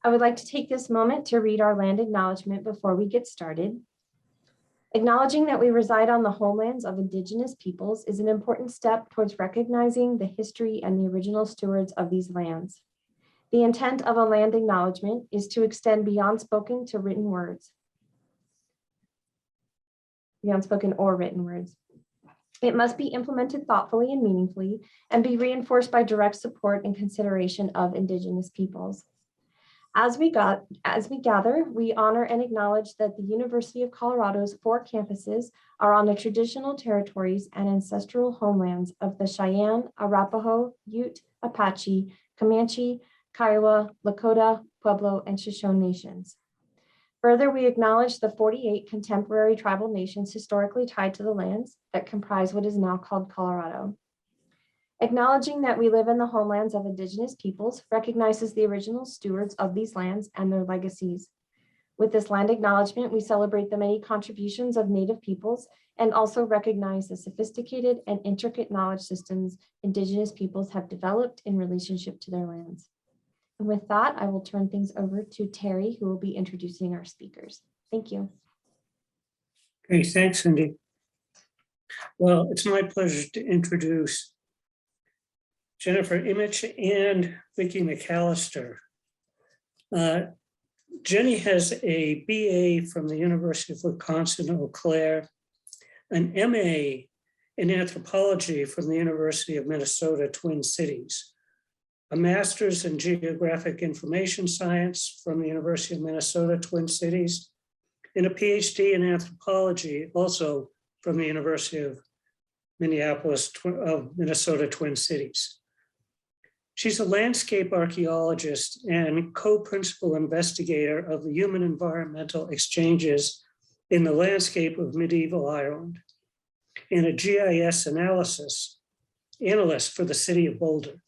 I would like to take this moment to read our land acknowledgement before we get started. Acknowledging that we reside on the homelands of Indigenous peoples is an important step towards recognizing the history and the original stewards of these lands. The intent of a land acknowledgement is to extend beyond spoken to written words. Beyond spoken or written words. It must be implemented thoughtfully and meaningfully and be reinforced by direct support and consideration of Indigenous peoples. As we gather, we honor and acknowledge that the University of Colorado's 4 campuses are on the traditional territories and ancestral homelands of the Cheyenne, Arapaho, Ute, Apache, Comanche, Kiowa, Lakota, Pueblo, and Shoshone nations. Further, we acknowledge the 48 contemporary tribal nations historically tied to the lands that comprise what is now called Colorado. Acknowledging that we live in the homelands of Indigenous peoples recognizes the original stewards of these lands and their legacies. With this land acknowledgement, we celebrate the many contributions of Native peoples and also recognize the sophisticated and intricate knowledge systems Indigenous peoples have developed in relationship to their lands. And with that, I will turn things over to Terry, who will be introducing our speakers. Thank you. Okay, thanks, Cindy. Well, it's my pleasure to introduce Jennifer Immich and Vicky McAlister. Jenny has a BA from the University of Wisconsin-Eau Claire, an MA in anthropology from the University of Minnesota, Twin Cities, a master's in geographic information science from the University of Minnesota, Twin Cities, and a PhD in anthropology also from the University of Minnesota, Twin Cities. She's a landscape archaeologist and co-principal investigator of the human environmental exchanges in the landscape of medieval Ireland, and a GIS analyst for the city of Boulder.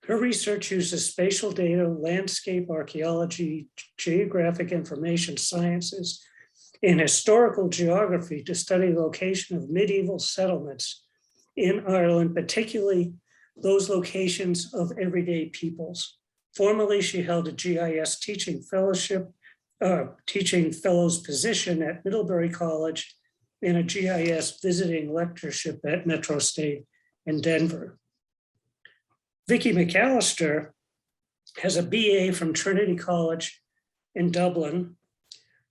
Her research uses spatial data, landscape archaeology, geographic information sciences, and historical geography to study the location of medieval settlements in Ireland, particularly those locations of everyday peoples. Formerly, she held a GIS teaching fellows position at Middlebury College and a GIS visiting lectureship at Metro State in Denver. Vicky McAlister has a BA from Trinity College in Dublin,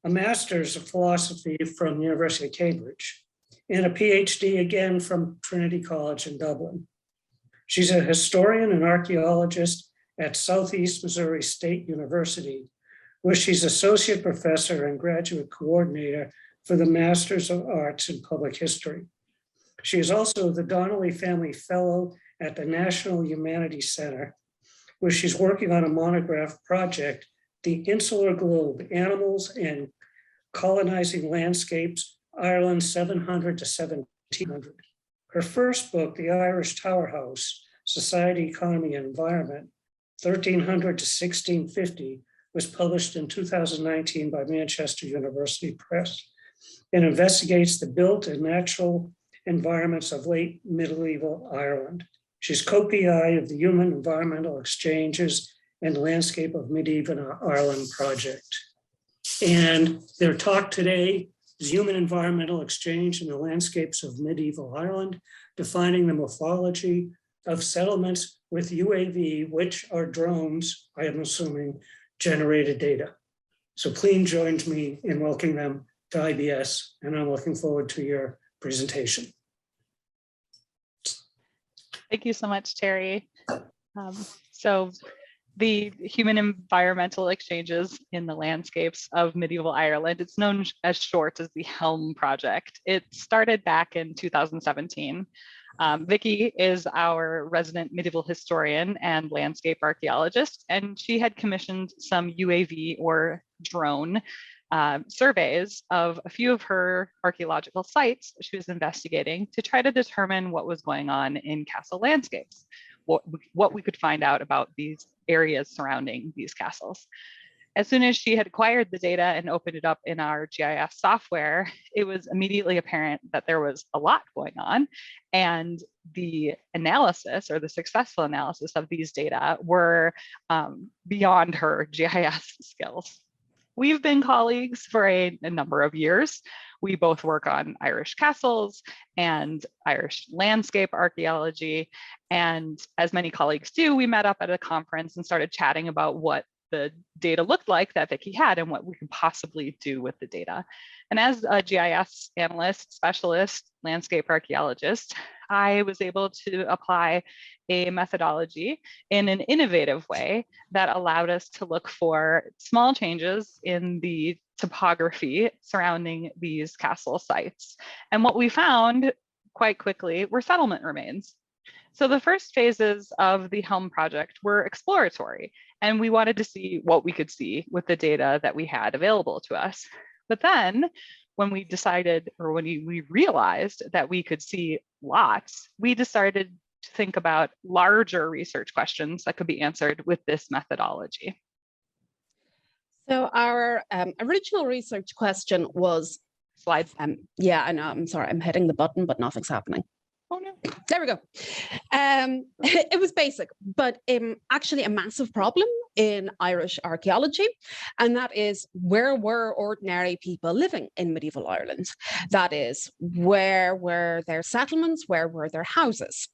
a master's of philosophy from the University of Cambridge, and a PhD again from Trinity College in Dublin. She's a historian and archaeologist at Southeast Missouri State University, where she's associate professor and graduate coordinator for the Masters of Arts in Public History. She is also the Donnelly Family Fellow at the National Humanities Center, where she's working on a monograph project, The Insular Globe, Animals and Colonizing Landscapes, Ireland 700 to 1700. Her first book, The Irish Tower House, Society, Economy, and Environment, 1300 to 1650, was published in 2019 by Manchester University Press and investigates the built and natural environments of late medieval Ireland. She's co-PI of the Human Environmental Exchanges and Landscape of Medieval Ireland project. And their talk today is Human Environmental Exchange in the Landscapes of Medieval Ireland, defining the morphology of settlements with UAV, which are drones, I am assuming, generated data. So please join me in welcoming them to IBS, and I'm looking forward to your presentation. Thank you so much, Terry. So the human environmental exchanges in the landscapes of medieval Ireland, it's known as short as the HELM project. It started back in 2017. Vicky is our resident medieval historian and landscape archaeologist, and she had commissioned some UAV or drone surveys of a few of her archaeological sites she was investigating to try to determine what was going on in castle landscapes, what we could find out about these areas surrounding these castles. As soon as she had acquired the data and opened it up in our GIS software, it was immediately apparent that there was a lot going on. And the analysis, or the successful analysis of these data, were beyond her GIS skills. We've been colleagues for a number of years. We both work on Irish castles and Irish landscape archaeology. And as many colleagues do, we met up at a conference and started chatting about what the data looked like that Vicky had and what we could possibly do with the data. And as a GIS analyst, specialist, landscape archaeologist, I was able to apply a methodology in an innovative way that allowed us to look for small changes in the topography surrounding these castle sites. And what we found quite quickly were settlement remains. So the first phases of the HELM project were exploratory, and we wanted to see what we could see with the data that we had available to us. But then when we decided, or when we realized that we could see lots, we decided to think about larger research questions that could be answered with this methodology. So our original research question was, Slides. yeah, I know, I'm sorry, I'm hitting the button, but nothing's happening. Oh no. There we go. It was basic, but actually a massive problem in Irish archaeology, and that is, where were ordinary people living in medieval Ireland? That is, where were their settlements? Where were their houses?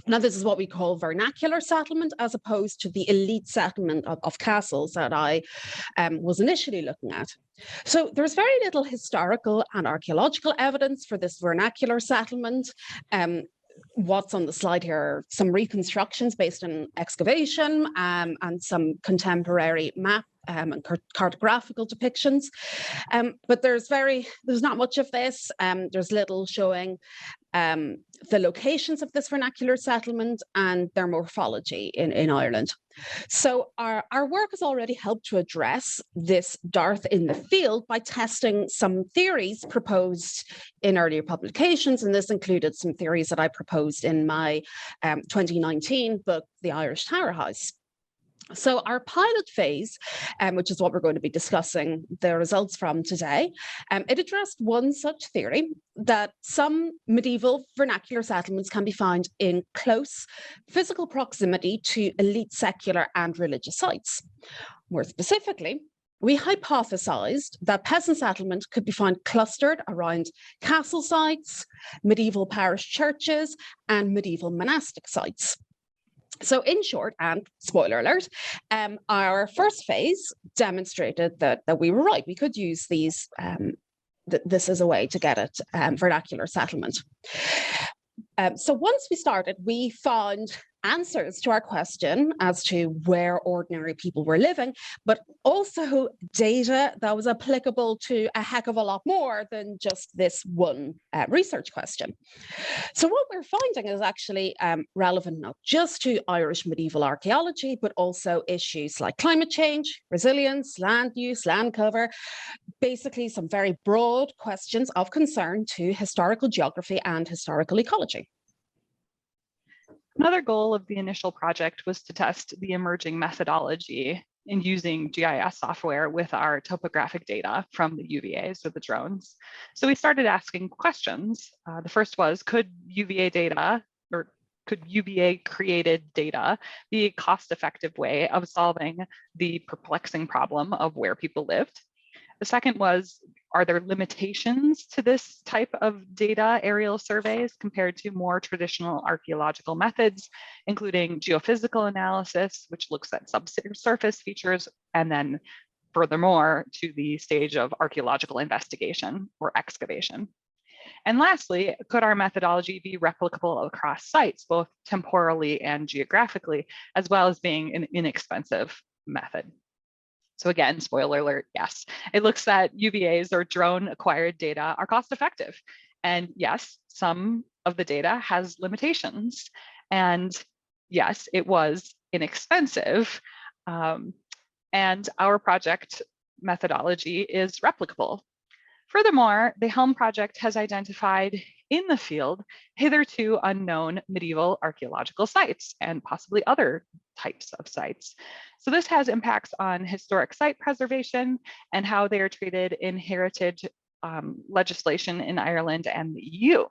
Now, this is what we call vernacular settlement, as opposed to the elite settlement of castles that I was initially looking at. So there's very little historical and archaeological evidence for this vernacular settlement. What's on the slide here are some reconstructions based on excavation and some contemporary map and cartographical depictions. But there's not much of this. There's little showing the locations of this vernacular settlement and their morphology in Ireland. So our work has already helped to address this dearth in the field by testing some theories proposed in earlier publications, and this included some theories that I proposed in my 2019 book, The Irish Tower House. So our pilot phase, which is what we're going to be discussing the results from today, it addressed one such theory, that some medieval vernacular settlements can be found in close physical proximity to elite secular and religious sites. More specifically, we hypothesized that peasant settlement could be found clustered around castle sites, medieval parish churches, and medieval monastic sites. So in short, and spoiler alert, our first phase demonstrated that we were right. We could use these, this as a way to get at vernacular settlement. So once we started, we found answers to our question as to where ordinary people were living, but also data that was applicable to a heck of a lot more than just this one research question. So what we're finding is actually relevant not just to Irish medieval archaeology, but also issues like climate change, resilience, land use, land cover, basically some very broad questions of concern to historical geography and historical ecology. Another goal of the initial project was to test the emerging methodology in using GIS software with our topographic data from the UVAs or the drones. So we started asking questions. The first was, could UVA data, or could UVA created data be a cost-effective way of solving the perplexing problem of where people lived? The second was, are there limitations to this type of data aerial surveys compared to more traditional archaeological methods, including geophysical analysis, which looks at subsurface features, and then furthermore to the stage of archaeological investigation or excavation? And lastly, could our methodology be replicable across sites, both temporally and geographically, as well as being an inexpensive method? So again, spoiler alert, yes. It looks that UVAs or drone acquired data are cost effective. And yes, some of the data has limitations. And yes, it was inexpensive. And our project methodology is replicable. Furthermore, the HELM project has identified in the field hitherto unknown medieval archaeological sites and possibly other types of sites. So this has impacts on historic site preservation and how they are treated in heritage legislation in Ireland and the EU.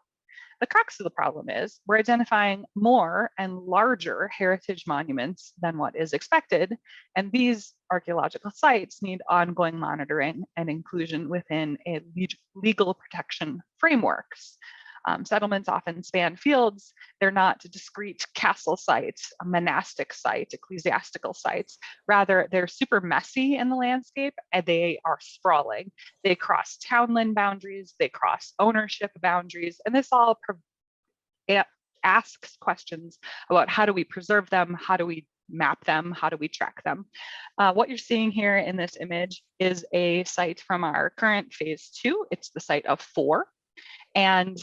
The crux of the problem is we're identifying more and larger heritage monuments than what is expected, and these archaeological sites need ongoing monitoring and inclusion within a legal protection frameworks. Settlements often span fields. They're not discrete castle sites, monastic sites, ecclesiastical sites. Rather, they're super messy in the landscape and they are sprawling. They cross townland boundaries, they cross ownership boundaries, and this all asks questions about how do we preserve them, how do we map them, how do we track them. What you're seeing here in this image is a site from our current phase 2. It's the site of 4. And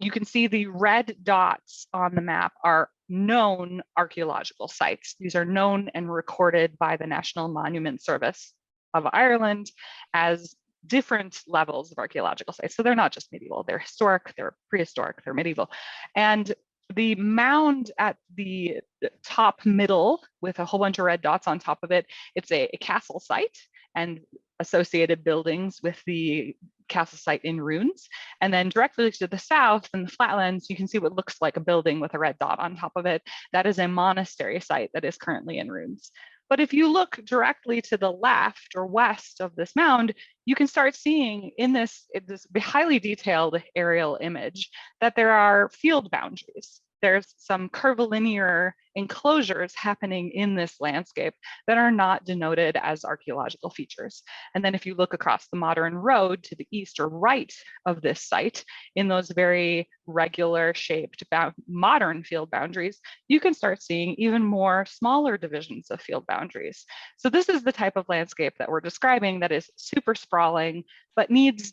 you can see the red dots on the map are known archaeological sites. These are known and recorded by the National Monument Service of Ireland as different levels of archaeological sites. So they're not just medieval, they're historic, they're prehistoric, they're medieval. And the mound at the top middle with a whole bunch of red dots on top of it, it's a castle site and associated buildings with the castle site in ruins. And then directly to the south in the flatlands, you can see what looks like a building with a red dot on top of it. That is a monastery site that is currently in ruins. But if you look directly to the left or west of this mound, you can start seeing in this highly detailed aerial image that there are field boundaries. There's some curvilinear enclosures happening in this landscape that are not denoted as archaeological features. And then if you look across the modern road to the east or right of this site, in those very regular shaped modern field boundaries, you can start seeing even more smaller divisions of field boundaries. So this is the type of landscape that we're describing that is super sprawling, but needs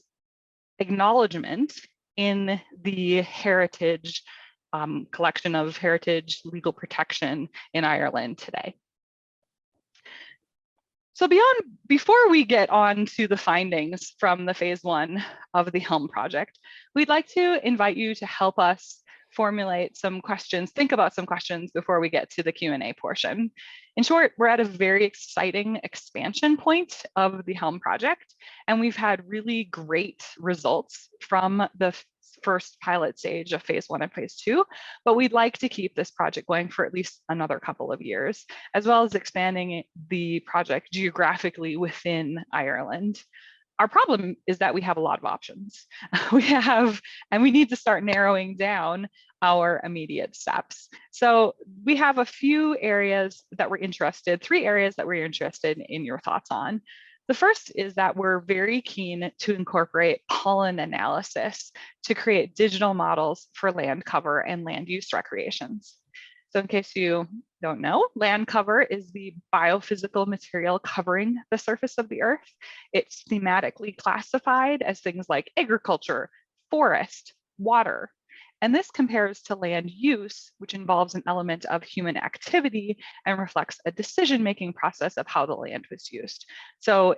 acknowledgement in the heritage collection of heritage legal protection in Ireland today. So before we get on to the findings from the phase 1 of the HELM project, we'd like to invite you to help us formulate some questions, think about some questions before we get to the Q&A portion. In short, we're at a very exciting expansion point of the HELM project, and we've had really great results from the first pilot stage of phase 1 and phase 2, but we'd like to keep this project going for at least another couple of years, as well as expanding the project geographically within Ireland. Our problem is that we have a lot of options. And we need to start narrowing down our immediate steps. So we have a few areas that we're interested, 3 areas that we're interested in your thoughts on. The first is that we're very keen to incorporate pollen analysis to create digital models for land cover and land use recreations. So in case you don't know, land cover is the biophysical material covering the surface of the earth. It's thematically classified as things like agriculture, forest, water. And this compares to land use, which involves an element of human activity and reflects a decision-making process of how the land was used. So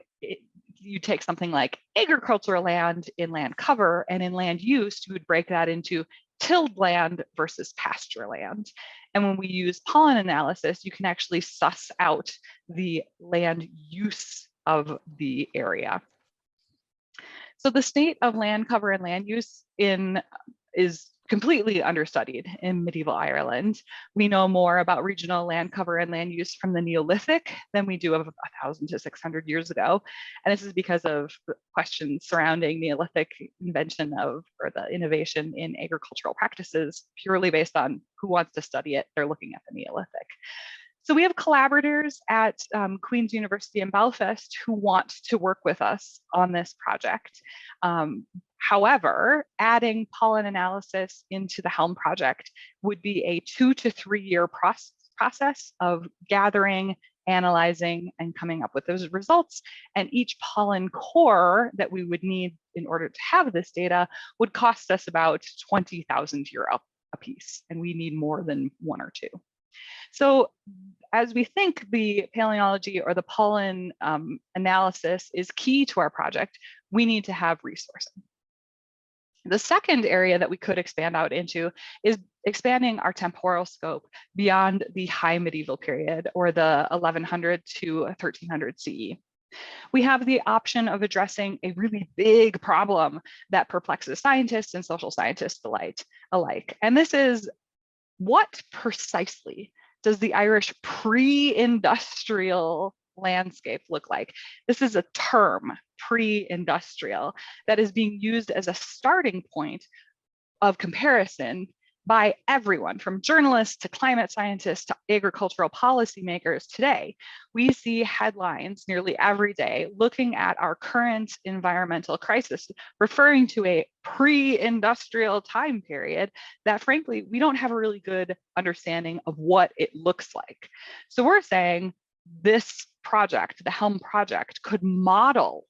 you take something like agricultural land in land cover, and in land use, you would break that into tilled land versus pasture land. And when we use pollen analysis, you can actually suss out the land use of the area. So the state of land cover and land use is completely understudied in medieval Ireland. We know more about regional land cover and land use from the Neolithic than we do of 1,000 to 600 years ago. And this is because of questions surrounding Neolithic invention of, or the innovation in agricultural practices, purely based on who wants to study it. They're looking at the Neolithic. So we have collaborators at Queen's University in Belfast who want to work with us on this project. However, adding pollen analysis into the HELM project would be a 2 to 3 year process of gathering, analyzing, and coming up with those results. And each pollen core that we would need in order to have this data would cost us about 20,000 euro a piece, and we need more than 1 or 2. So as we think the paleontology or the pollen analysis is key to our project, we need to have resourcing. The second area that we could expand out into is expanding our temporal scope beyond the high medieval period, or the 1100 to 1300 CE. We have the option of addressing a really big problem that perplexes scientists and social scientists alike. And this is, what precisely does the Irish pre-industrial landscape look like? This is a term, pre-industrial, that is being used as a starting point of comparison by everyone, from journalists to climate scientists to agricultural policymakers today. We see headlines nearly every day looking at our current environmental crisis, referring to a pre-industrial time period that, frankly, we don't have a really good understanding of what it looks like. So we're saying this project, the HELM project, could model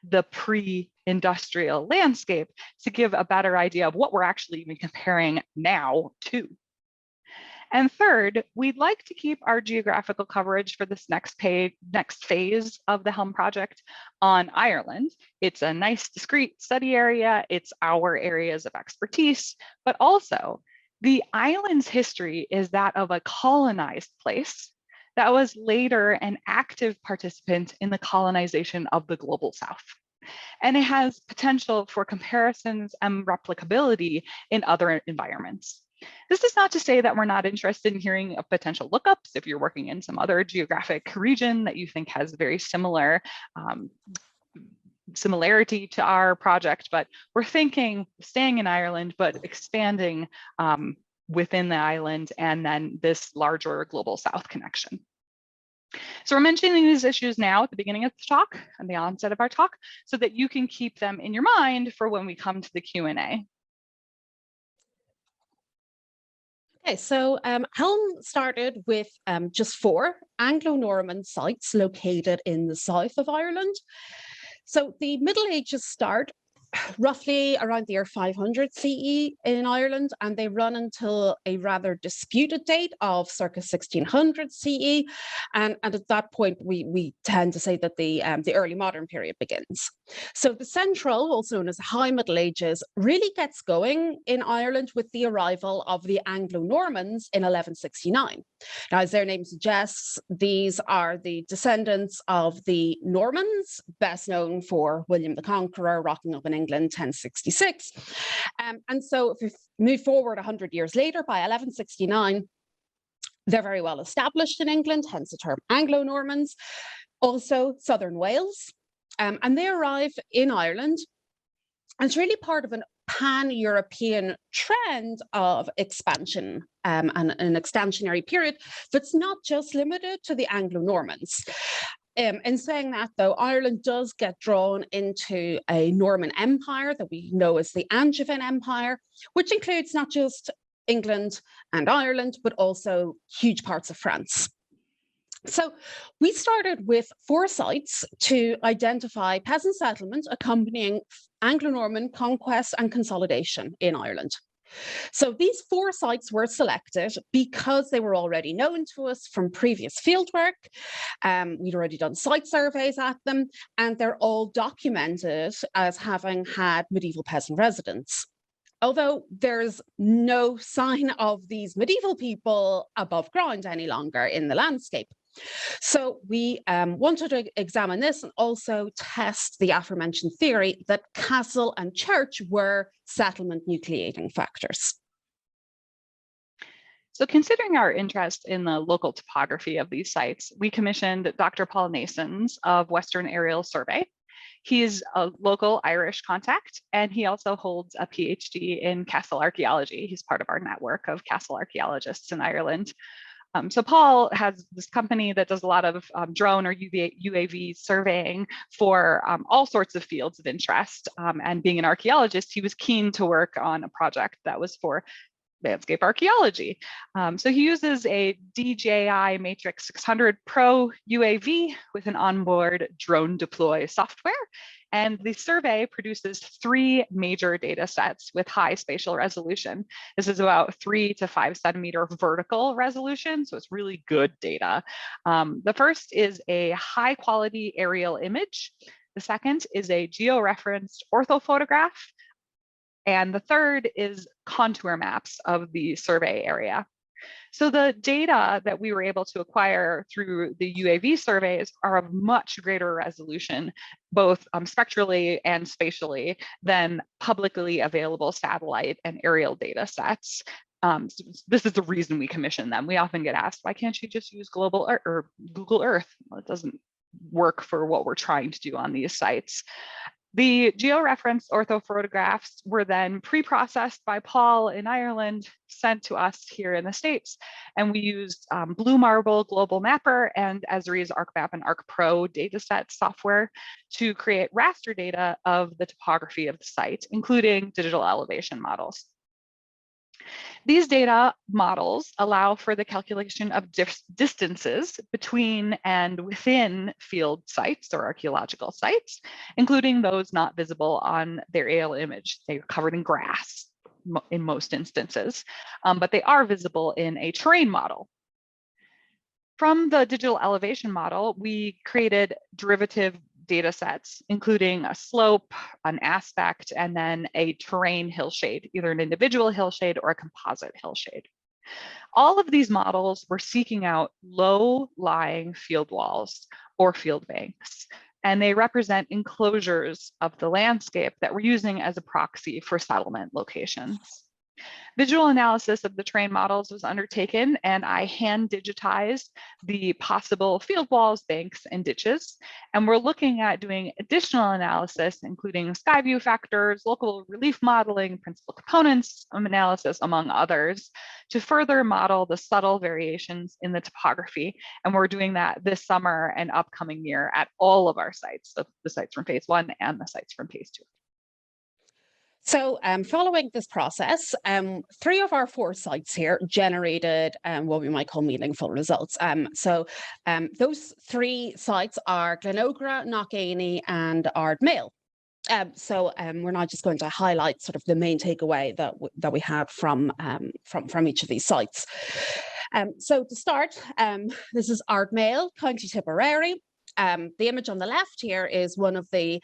the pre-industrial landscape to give a better idea of what we're actually even comparing now to. And third, we'd like to keep our geographical coverage for this next phase of the HELM project on Ireland. It's a nice, discrete study area. It's our areas of expertise, but also the island's history is that of a colonized place that was later an active participant in the colonization of the global South. And it has potential for comparisons and replicability in other environments. This is not to say that we're not interested in hearing of potential lookups if you're working in some other geographic region that you think has very similar similarity to our project, but we're thinking staying in Ireland, but expanding within the island, and then this larger global South connection. So we're mentioning these issues now at the beginning of the talk and the onset of our talk, so that you can keep them in your mind for when we come to the Q&A. Okay, so HELM started with just 4 Anglo-Norman sites located in the south of Ireland. So the Middle Ages start roughly around the year 500 CE in Ireland, and they run until a rather disputed date of circa 1600 CE. And at that point, we tend to say that the early modern period begins. So the central, also known as the High Middle Ages, really gets going in Ireland with the arrival of the Anglo-Normans in 1169. Now, as their name suggests, these are the descendants of the Normans, best known for William the Conqueror rocking up in England 1066. And so if we move forward 100 years later, by 1169, they're very well established in England, hence the term Anglo-Normans, also southern Wales. And they arrive in Ireland, and it's really part of an pan-European trend of expansion and an expansionary period that's not just limited to the Anglo-Normans. In saying that, though, Ireland does get drawn into a Norman empire that we know as the Angevin Empire, which includes not just England and Ireland, but also huge parts of France. So we started with 4 sites to identify peasant settlement accompanying Anglo-Norman conquest and consolidation in Ireland. So these 4 sites were selected because they were already known to us from previous fieldwork. We'd already done site surveys at them, and they're all documented as having had medieval peasant residents. Although there's no sign of these medieval people above ground any longer in the landscape. So we wanted to examine this and also test the aforementioned theory that castle and church were settlement nucleating factors. So considering our interest in the local topography of these sites, we commissioned Dr. Paul Nasons of Western Aerial Survey. He's a local Irish contact, and he also holds a PhD in castle archaeology. He's part of our network of castle archaeologists in Ireland. So Paul has this company that does a lot of drone or UAV surveying for all sorts of fields of interest. And being an archaeologist, he was keen to work on a project that was for landscape archaeology. So he uses a DJI Matrix 600 Pro UAV with an onboard drone deploy software. And the survey produces 3 major data sets with high spatial resolution. This is about 3 to 5 centimeter vertical resolution, so it's really good data. The first is a high quality aerial image. The second is a georeferenced orthophotograph And the third is contour maps of the survey area. So the data that we were able to acquire through the UAV surveys are of much greater resolution, both spectrally and spatially, than publicly available satellite and aerial data sets. So this is the reason we commission them. We often get asked, why can't you just use Global or Google Earth? Well, it doesn't work for what we're trying to do on these sites. The georeferenced orthophotographs were then pre-processed by Paul in Ireland, sent to us here in the States, and we used Blue Marble Global Mapper and Esri's ArcMap and ArcPro dataset software to create raster data of the topography of the site, including digital elevation models. These data models allow for the calculation of distances between and within field sites or archaeological sites, including those not visible on their aerial image. They are covered in grass in most instances, but they are visible in a terrain model. From the digital elevation model, we created derivative data sets, including a slope, an aspect, and then a terrain hillshade, either an individual hillshade or a composite hillshade. All of these models were seeking out low-lying field walls or field banks, and they represent enclosures of the landscape that we're using as a proxy for settlement locations. Visual analysis of the terrain models was undertaken, and I hand digitized the possible field walls, banks, and ditches. And we're looking at doing additional analysis, including sky view factors, local relief modeling, principal components analysis, among others, to further model the subtle variations in the topography. And we're doing that this summer and upcoming year at all of our sites, so the sites from phase 1 and the sites from phase 2. So following this process, 3 of our 4 sites here generated what we might call meaningful results. Those 3 sites are Glenogra, Knockany, and Ardmale. We're not just going to highlight sort of the main takeaway that we had from each of these sites. So to start, this is Ardmale, County Tipperary. The image on the left here is one of the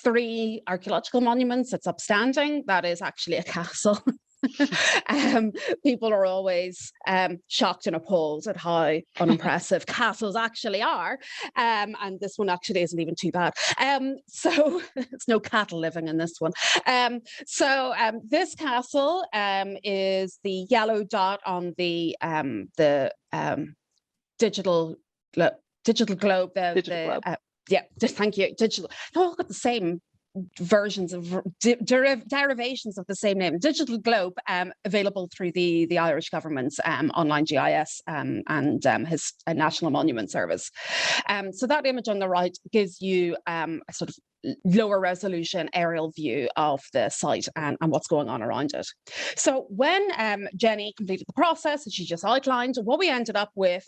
3 archaeological monuments that's upstanding. That is actually a castle. People are always shocked and appalled at how unimpressive castles actually are. And this one actually isn't even too bad. So there's no cattle living in this one. This castle is the yellow dot on the digital globe. Thank you. Digital. They've all got the same versions of derivations of the same name. Digital globe, available through the Irish government's online GIS and his National Monument Service. So that image on the right gives you a sort of lower resolution aerial view of the site and what's going on around it. So when Jenny completed the process that she just outlined, what we ended up with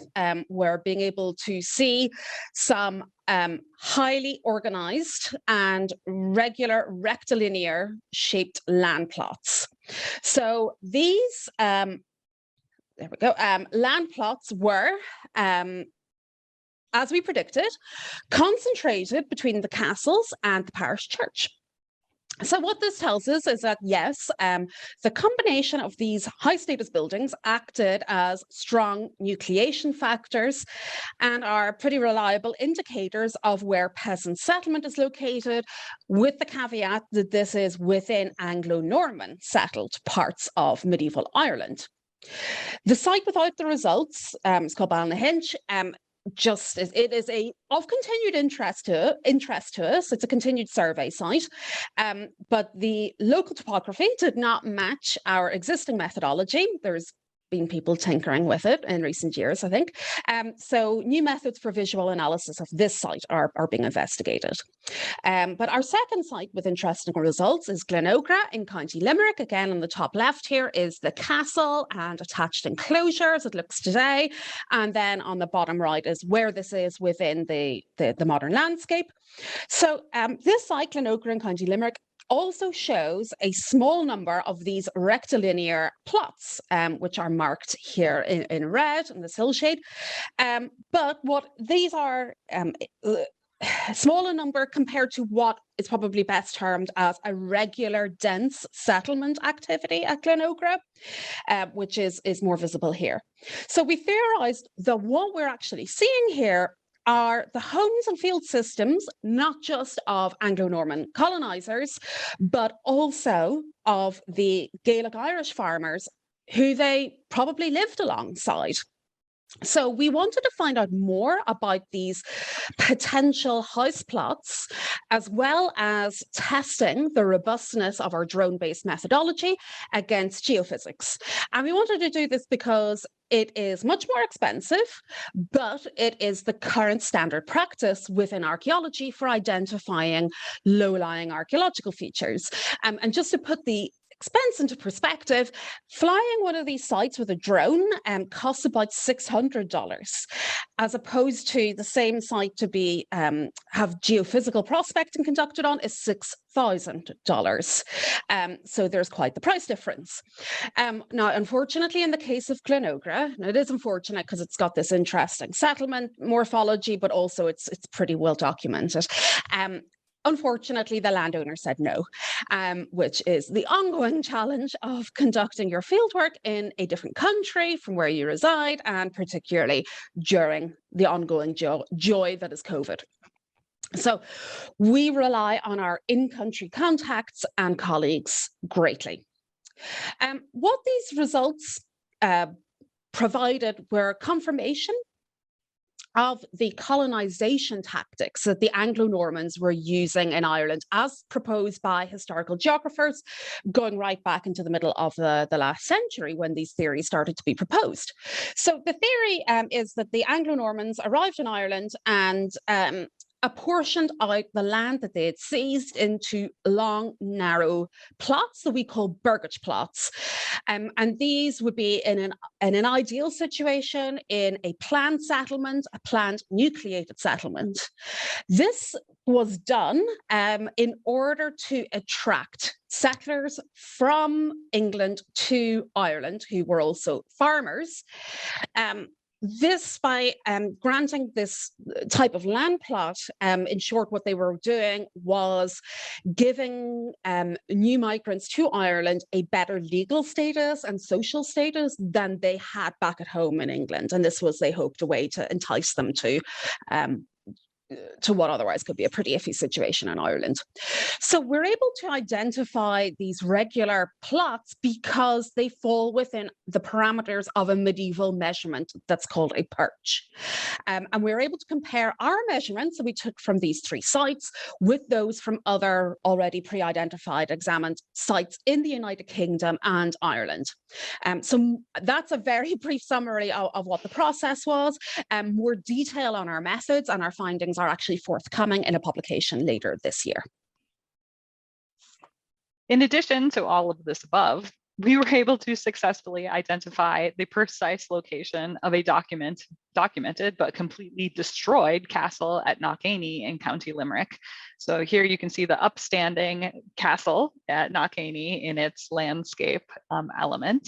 were being able to see some highly organized and regular rectilinear shaped land plots. So these, there we go, land plots were, as we predicted, concentrated between the castles and the parish church. So what this tells us is that, yes, the combination of these high status buildings acted as strong nucleation factors and are pretty reliable indicators of where peasant settlement is located, with the caveat that this is within Anglo-Norman settled parts of medieval Ireland. The site without the results is called Balnahinch. It is of continued interest to us. It's a continued survey site, but the local topography did not match our existing methodology. There's been people tinkering with it in recent years, I think. So new methods for visual analysis of this site are being investigated. But our second site with interesting results is Glenogra in County Limerick. Again, on the top left here is the castle and attached enclosure as it looks today. And then on the bottom right is where this is within the modern landscape. So this site, Glenogra in County Limerick, also shows a small number of these rectilinear plots, which are marked here in red in this hillshade. But what these are smaller number compared to what is probably best termed as a regular dense settlement activity at Glenogra, which is more visible here. So we theorized that what we're actually seeing here are the homes and field systems, not just of Anglo-Norman colonizers, but also of the Gaelic Irish farmers who they probably lived alongside. So we wanted to find out more about these potential house plots, as well as testing the robustness of our drone-based methodology against geophysics. And we wanted to do this because it is much more expensive, but it is the current standard practice within archaeology for identifying low-lying archaeological features. And just to put the expense into perspective, flying one of these sites with a drone costs about $600, as opposed to the same site to be have geophysical prospecting conducted on is $6,000. So there's quite the price difference. Now, unfortunately, in the case of Glenogra, and it is unfortunate because it's got this interesting settlement morphology, but also it's pretty well documented. Unfortunately, the landowner said no, which is the ongoing challenge of conducting your fieldwork in a different country from where you reside, and particularly during the ongoing joy that is COVID. So we rely on our in-country contacts and colleagues greatly. What these results provided were confirmation of the colonization tactics that the Anglo-Normans were using in Ireland, as proposed by historical geographers, going right back into the middle of the last century when these theories started to be proposed. So the theory is that the Anglo-Normans arrived in Ireland and apportioned out the land that they had seized into long, narrow plots that we call burgage plots. And these would be in an ideal situation in a planned settlement, a planned nucleated settlement. This was done in order to attract settlers from England to Ireland, who were also farmers. This, by granting this type of land plot, in short, what they were doing was giving new migrants to Ireland a better legal status and social status than they had back at home in England. And this was, they hoped, a way to entice them to what otherwise could be a pretty iffy situation in Ireland. So we're able to identify these regular plots because they fall within the parameters of a medieval measurement that's called a perch. And we're able to compare our measurements that we took from these three sites with those from other already pre-identified examined sites in the United Kingdom and Ireland. So that's a very brief summary of what the process was. More detail on our methods and our findings are actually forthcoming in a publication later this year. In addition to all of this above, we were able to successfully identify the precise location of a documented but completely destroyed castle at Knockany in County Limerick. So here you can see the upstanding castle at Knockany in its landscape element.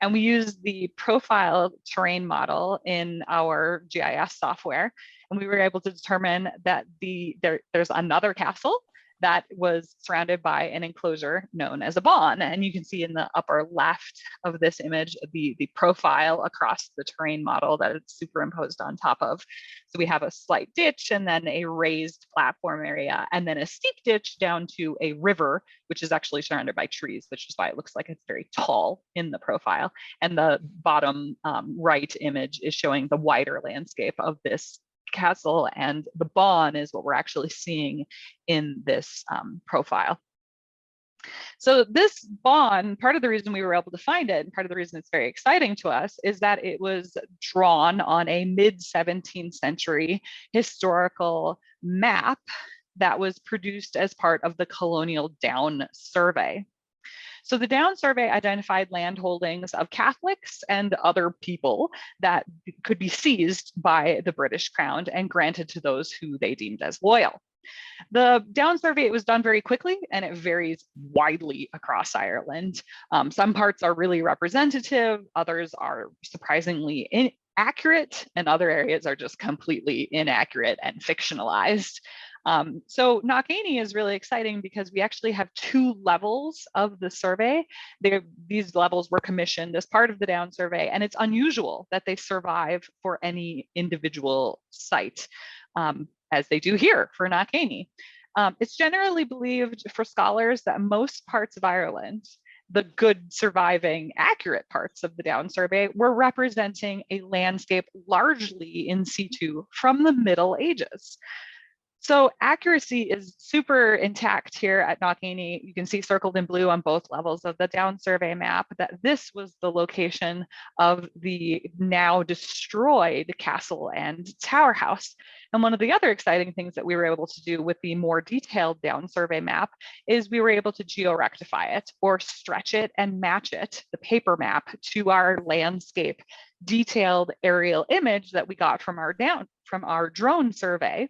And we use the profile terrain model in our GIS software. And we were able to determine that there's another castle that was surrounded by an enclosure known as a bawn. And you can see in the upper left of this image, the profile across the terrain model that it's superimposed on top of. So we have a slight ditch and then a raised platform area, and then a steep ditch down to a river, which is actually surrounded by trees, which is why it looks like it's very tall in the profile. And the bottom right image is showing the wider landscape of this castle, and the bawn is what we're actually seeing in this profile. So this bawn, part of the reason we were able to find it, and part of the reason it's very exciting to us, is that it was drawn on a mid-17th century historical map that was produced as part of the Colonial Down Survey. So the Down Survey identified land holdings of Catholics and other people that could be seized by the British Crown and granted to those who they deemed as loyal. The Down Survey, it was done very quickly and it varies widely across Ireland. Some parts are really representative, others are surprisingly accurate and other areas are just completely inaccurate and fictionalized. So Knockany is really exciting because we actually have 2 levels of the survey. These levels were commissioned as part of the down survey, and it's unusual that they survive for any individual site, as they do here for Knockany. It's generally believed for scholars that most parts of Ireland, the good surviving accurate parts of the down survey, were representing a landscape largely in situ from the Middle Ages. So accuracy is super intact here at Knockany. You can see circled in blue on both levels of the down survey map that this was the location of the now destroyed castle and tower house. And one of the other exciting things that we were able to do with the more detailed down survey map is we were able to georectify it, or stretch it and match it, the paper map, to our landscape detailed aerial image that we got from our drone survey.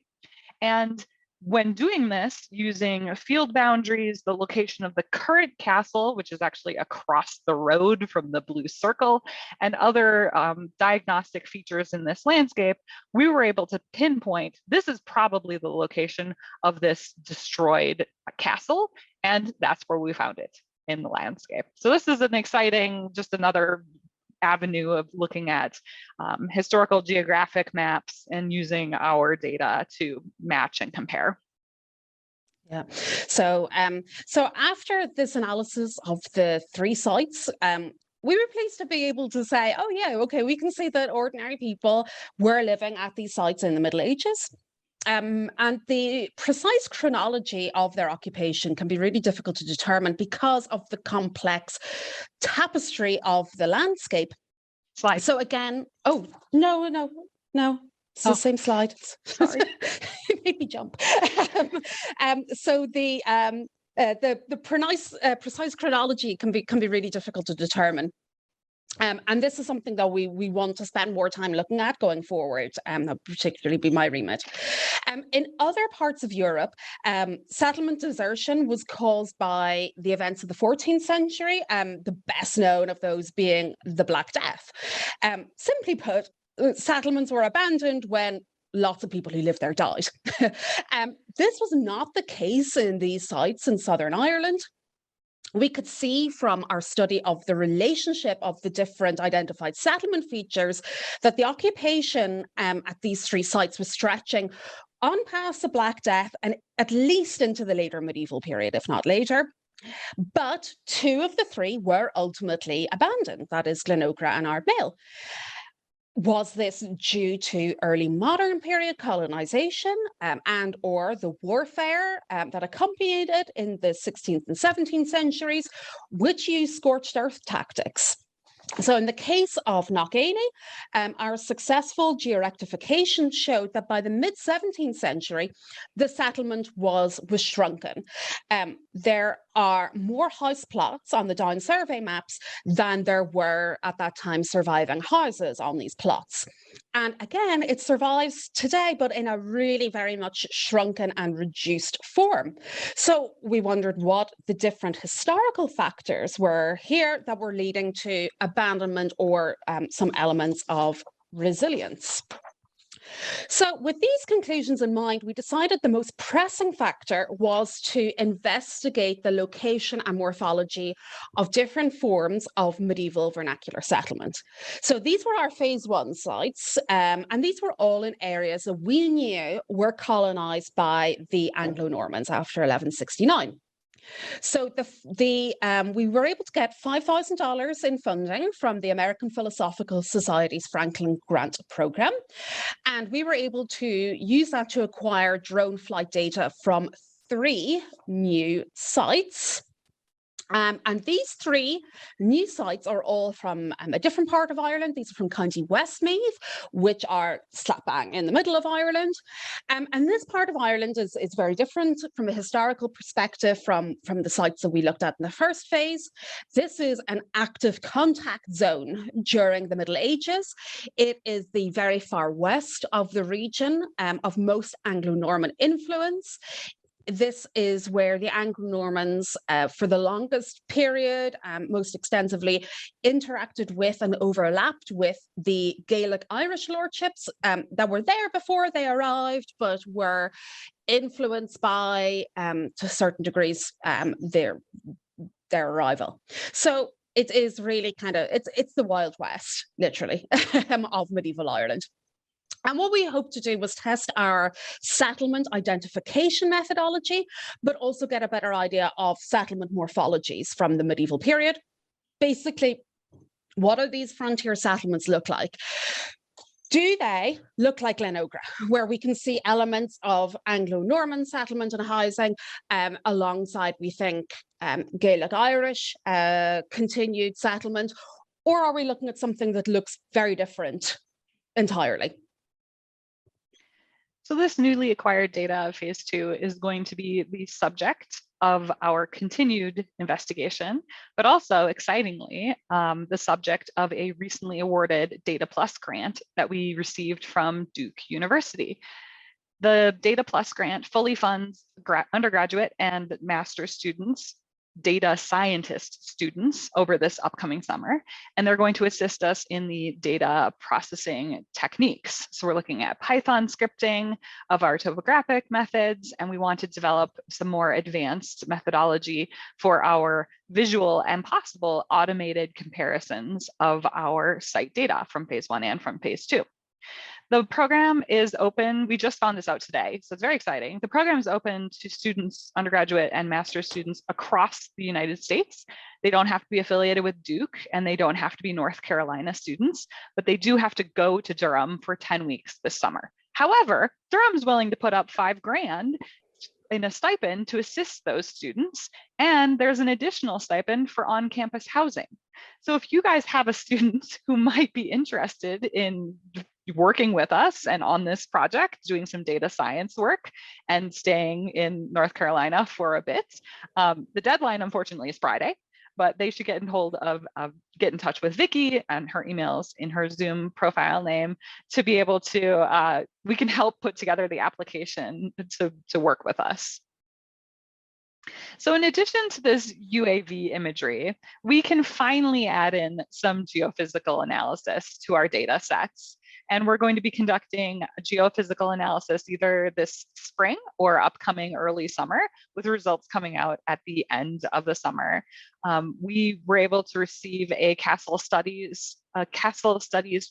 And when doing this, using field boundaries, the location of the current castle, which is actually across the road from the blue circle, and other diagnostic features in this landscape, we were able to pinpoint this is probably the location of this destroyed castle, and that's where we found it in the landscape. So this is an exciting, just another avenue of looking at historical geographic maps and using our data to match and compare. Yeah. So after this analysis of the 3 sites, we were pleased to be able to say, oh yeah, okay, we can see that ordinary people were living at these sites in the Middle Ages. And the precise chronology of their occupation can be really difficult to determine because of the complex tapestry of the landscape. Slide. So again, oh, no, it's the same slide. Sorry. It made me jump. So the precise chronology can be really difficult to determine. And this is something that we want to spend more time looking at going forward, that particularly be my remit. In other parts of Europe, settlement desertion was caused by the events of the 14th century, the best known of those being the Black Death. Simply put, settlements were abandoned when lots of people who lived there died. This was not the case in these sites in Southern Ireland. We could see from our study of the relationship of the different identified settlement features that the occupation at these 3 sites was stretching on past the Black Death and at least into the later medieval period, if not later. But 2 of the 3 were ultimately abandoned, that is Glenocra and Ardmail. Was this due to early modern period colonization and or the warfare that accompanied it in the 16th and 17th centuries, which used scorched earth tactics? So in the case of Knockany, our successful georectification showed that by the mid-17th century, the settlement was shrunken. There are more house plots on the down survey maps than there were at that time surviving houses on these plots. And again, it survives today, but in a really very much shrunken and reduced form. So we wondered what the different historical factors were here that were leading to abandonment or some elements of resilience. So with these conclusions in mind, we decided the most pressing factor was to investigate the location and morphology of different forms of medieval vernacular settlement. So these were our phase 1 sites, and these were all in areas that we knew were colonized by the Anglo-Normans after 1169. So we were able to get $5,000 in funding from the American Philosophical Society's Franklin Grant Program. And we were able to use that to acquire drone flight data from 3 new sites. And these 3 new sites are all from a different part of Ireland. These are from County Westmeath, which are slap bang in the middle of Ireland. And this part of Ireland is very different from a historical perspective from the sites that we looked at in the first phase. This is an active contact zone during the Middle Ages. It is the very far west of the region of most Anglo-Norman influence. this is where the Anglo-Normans, for the longest period, most extensively, interacted with and overlapped with the Gaelic Irish lordships that were there before they arrived, but were influenced by, to certain degrees, their arrival. So it is really kind of, it's the Wild West, literally, of medieval Ireland. And what we hope to do was test our settlement identification methodology, but also get a better idea of settlement morphologies from the medieval period. Basically, what do these frontier settlements look like? Do they look like Glenogra, where we can see elements of Anglo-Norman settlement and housing alongside, we think, Gaelic Irish continued settlement? Or are we looking at something that looks very different entirely? So this newly acquired data of phase 2 is going to be the subject of our continued investigation, but also excitingly, the subject of a recently awarded Data Plus grant that we received from Duke University. The Data Plus grant fully funds undergraduate and master's students, data scientist students over this upcoming summer, and they're going to assist us in the data processing techniques. So we're looking at Python scripting of our topographic methods, and we want to develop some more advanced methodology for our visual and possible automated comparisons of our site data from phase 1 and from phase 2. The program is open. We just found this out today, so it's very exciting. The program is open to students, undergraduate and master's students across the United States. They don't have to be affiliated with Duke, and they don't have to be North Carolina students, but they do have to go to Durham for 10 weeks this summer. However, Durham's willing to put up $5,000 in a stipend to assist those students, and there's an additional stipend for on-campus housing. So if you guys have a student who might be interested in working with us and on this project, doing some data science work and staying in North Carolina for a bit, the deadline unfortunately is Friday, but they should get in touch with Vicky and her emails in her Zoom profile name to be able to, we can help put together the application to work with us. So in addition to this UAV imagery, we can finally add in some geophysical analysis to our data sets. And we're going to be conducting a geophysical analysis either this spring or upcoming early summer, with results coming out at the end of the summer. We were able to receive a Castle Studies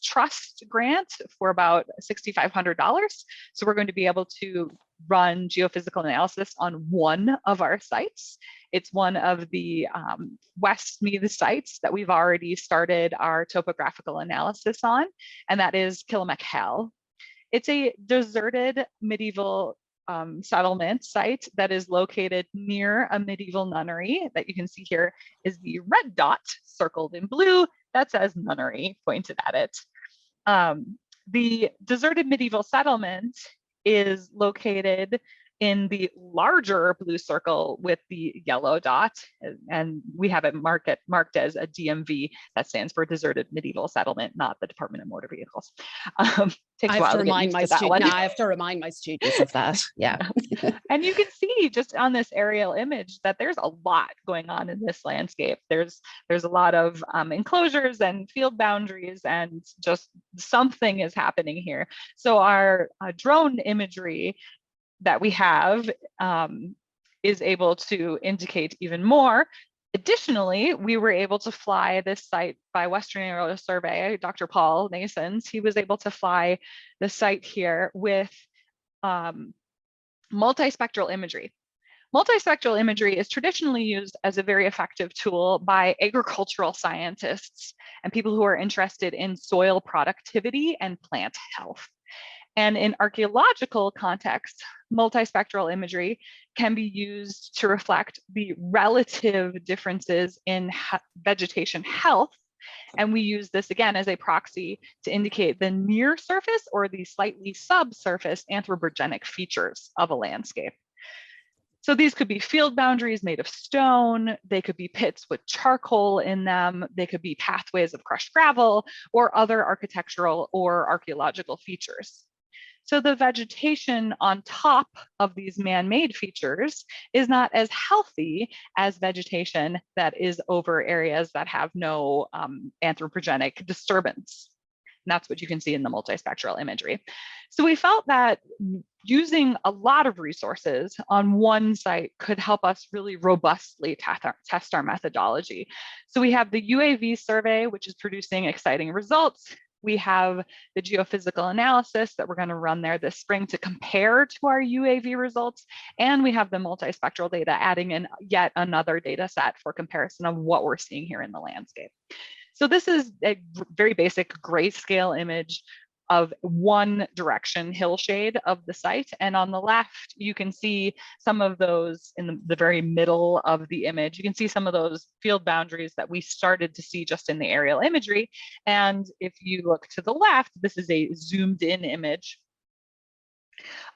Trust grant for about $6,500. So we're going to be able to run geophysical analysis on one of our sites. It's one of the Westmeath sites that we've already started our topographical analysis on, and that is HELM. It's a deserted medieval settlement site that is located near a medieval nunnery that you can see here is the red dot circled in blue that says nunnery pointed at it. The deserted medieval settlement is located in the larger blue circle with the yellow dot, and we have it marked as a DMV. That stands for Deserted Medieval Settlement, not the Department of Motor Vehicles. Takes a while to get used to that one. I have to remind my students of that. Yeah. And you can see just on this aerial image that there's a lot going on in this landscape. There's a lot of enclosures and field boundaries, and just something is happening here. So our drone imagery that we have is able to indicate even more. Additionally, we were able to fly this site by Western Aerial Survey, Dr. Paul Nasons. He was able to fly the site here with multispectral imagery. Multispectral imagery is traditionally used as a very effective tool by agricultural scientists and people who are interested in soil productivity and plant health. And in archaeological context, multispectral imagery can be used to reflect the relative differences in vegetation health. And we use this again as a proxy to indicate the near surface or the slightly subsurface anthropogenic features of a landscape. So these could be field boundaries made of stone, they could be pits with charcoal in them, they could be pathways of crushed gravel, or other architectural or archaeological features. So the vegetation on top of these man-made features is not as healthy as vegetation that is over areas that have no anthropogenic disturbance. And that's what you can see in the multispectral imagery. So we felt that using a lot of resources on one site could help us really robustly test our methodology. So we have the UAV survey, which is producing exciting results. We have the geophysical analysis that we're going to run there this spring to compare to our UAV results. And we have the multispectral data adding in yet another data set for comparison of what we're seeing here in the landscape. So this is a very basic grayscale image of one direction hillshade of the site. And on the left, you can see some of those in the very middle of the image. You can see some of those field boundaries that we started to see just in the aerial imagery. And if you look to the left, this is a zoomed in image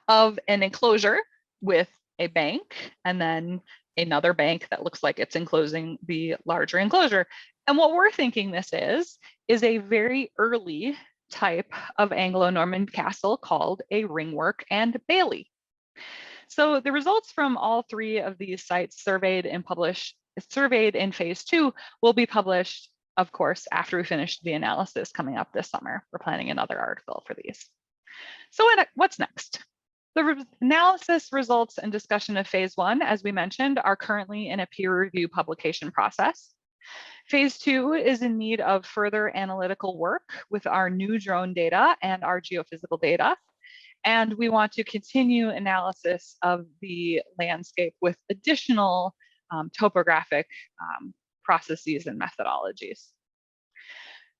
of an enclosure with a bank and then another bank that looks like it's enclosing the larger enclosure. And what we're thinking this is a very early type of Anglo-Norman castle called a ringwork and bailey. So the results from all three of these sites surveyed in phase 2 will be published, of course, after we finish the analysis coming up this summer. We're planning another article for these. So what's next? The analysis results and discussion of phase 1, as we mentioned, are currently in a peer review publication process. Phase 2 is in need of further analytical work with our new drone data and our geophysical data. And we want to continue analysis of the landscape with additional topographic processes and methodologies.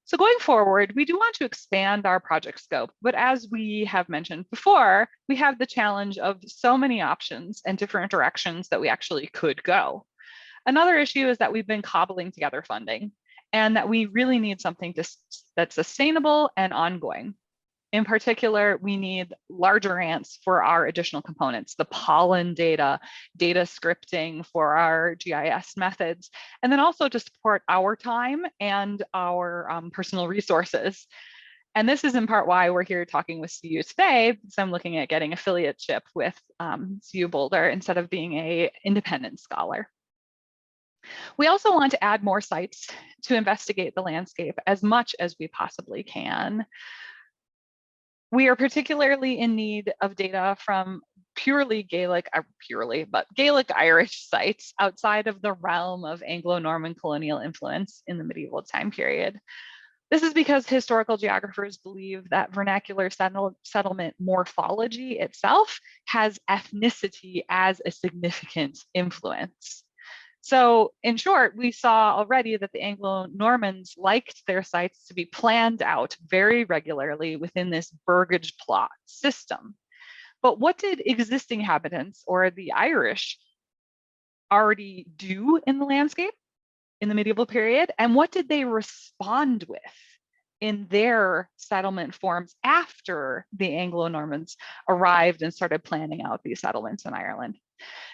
So going forward, we do want to expand our project scope, but as we have mentioned before, we have the challenge of so many options and different directions that we actually could go. Another issue is that we've been cobbling together funding and that we really need something that's sustainable and ongoing. In particular, we need larger grants for our additional components, the pollen data, data scripting for our GIS methods, and then also to support our time and our personal resources. And this is in part why we're here talking with CU today, because I'm looking at getting affiliateship with CU Boulder instead of being an independent scholar. We also want to add more sites to investigate the landscape as much as we possibly can. We are particularly in need of data from Gaelic Irish sites outside of the realm of Anglo-Norman colonial influence in the medieval time period. This is because historical geographers believe that vernacular settlement morphology itself has ethnicity as a significant influence. So in short, we saw already that the Anglo-Normans liked their sites to be planned out very regularly within this burgage plot system. But what did existing inhabitants or the Irish already do in the landscape in the medieval period? And what did they respond with in their settlement forms after the Anglo-Normans arrived and started planning out these settlements in Ireland?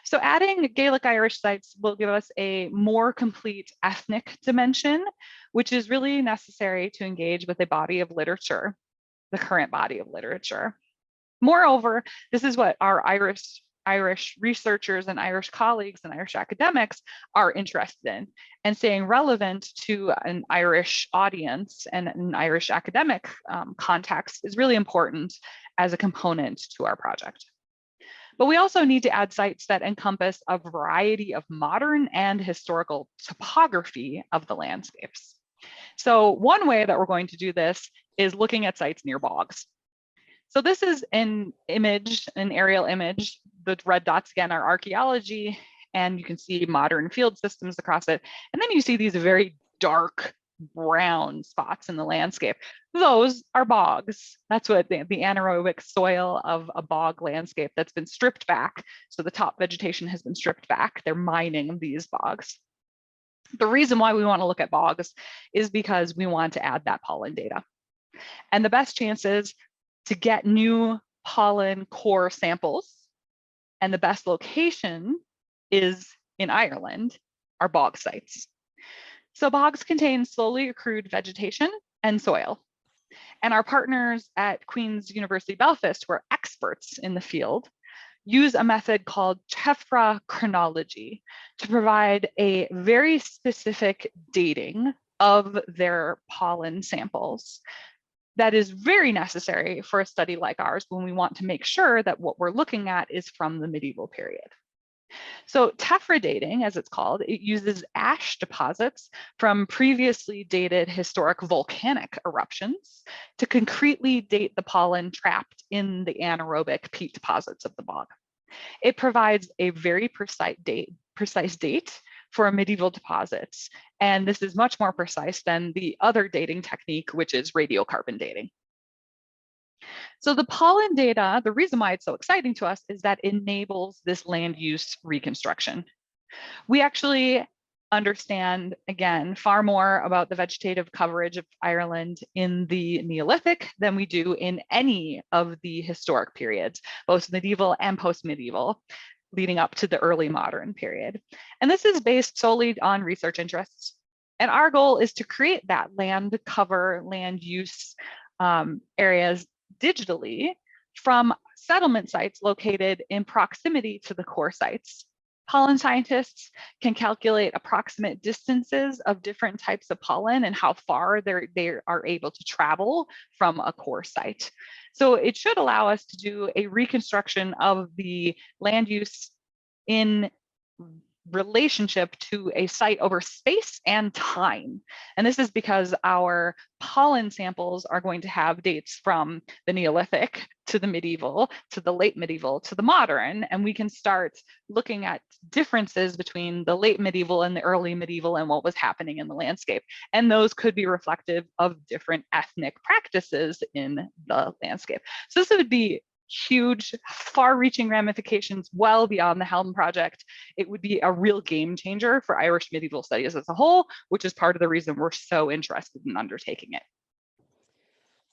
So adding Gaelic Irish sites will give us a more complete ethnic dimension, which is really necessary to engage with a body of literature, the current body of literature. Moreover, this is what our Irish researchers and Irish colleagues and Irish academics are interested in, and staying relevant to an Irish audience and an Irish academic context is really important as a component to our project. But we also need to add sites that encompass a variety of modern and historical topography of the landscapes. So one way that we're going to do this is looking at sites near bogs. So this is an image, an aerial image. The red dots again are archaeology, and you can see modern field systems across it. And then you see these very dark brown spots in the landscape. Those are bogs. That's what the anaerobic soil of a bog landscape that's been stripped back. So the top vegetation has been stripped back. They're mining these bogs. The reason why we want to look at bogs is because we want to add that pollen data. And the best chances to get new pollen core samples, and the best location is in Ireland, are bog sites. So bogs contain slowly accrued vegetation and soil. And our partners at Queen's University Belfast, who are experts in the field, use a method called tephra chronology to provide a very specific dating of their pollen samples that is very necessary for a study like ours when we want to make sure that what we're looking at is from the medieval period. So tephra dating, as it's called, it uses ash deposits from previously dated historic volcanic eruptions to concretely date the pollen trapped in the anaerobic peat deposits of the bog. It provides a very precise date for medieval deposits, and this is much more precise than the other dating technique, which is radiocarbon dating. So the pollen data, the reason why it's so exciting to us is that it enables this land use reconstruction. We actually understand, again, far more about the vegetative coverage of Ireland in the Neolithic than we do in any of the historic periods, both medieval and post-medieval, leading up to the early modern period. And this is based solely on research interests. And our goal is to create that land cover, land use areas digitally from settlement sites located in proximity to the core sites. Pollen scientists can calculate approximate distances of different types of pollen and how far they are able to travel from a core site. So it should allow us to do a reconstruction of the land use in relationship to a site over space and time. And this is because our pollen samples are going to have dates from the Neolithic to the medieval, to the late medieval, to the modern, and we can start looking at differences between the late medieval and the early medieval and what was happening in the landscape. And those could be reflective of different ethnic practices in the landscape. So this would be huge, far-reaching ramifications well beyond the HELM project. It would be a real game changer for Irish medieval studies as a whole, which is part of the reason we're so interested in undertaking it.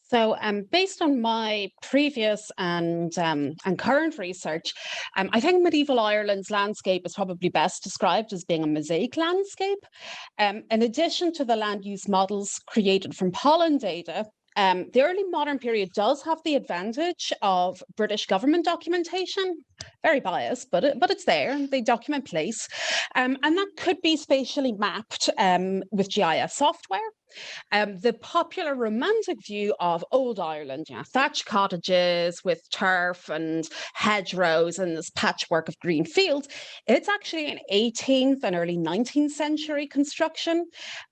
So based on my previous and current research, I think medieval Ireland's landscape is probably best described as being a mosaic landscape. In addition to the land use models created from pollen data, the early modern period does have the advantage of British government documentation, very biased, but it's there, they document place. And that could be spatially mapped with GIS software. The popular romantic view of old Ireland, thatched cottages with turf and hedgerows and this patchwork of green fields, it's actually an 18th and early 19th century construction,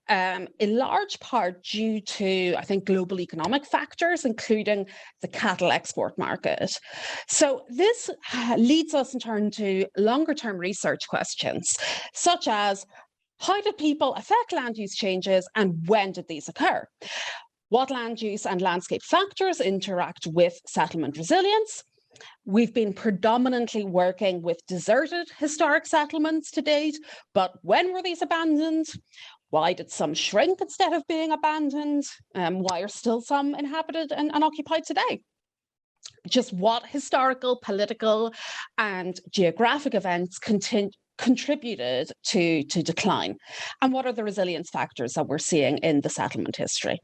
in large part due to, I think, global economic factors, including the cattle export market. So this leads us in turn to longer term research questions, such as, how did people affect land use changes and when did these occur? What land use and landscape factors interact with settlement resilience? We've been predominantly working with deserted historic settlements to date, but when were these abandoned? Why did some shrink instead of being abandoned? Why are still some inhabited and occupied today? Just what historical, political, and geographic events contributed to decline, and what are the resilience factors that we're seeing in the settlement history?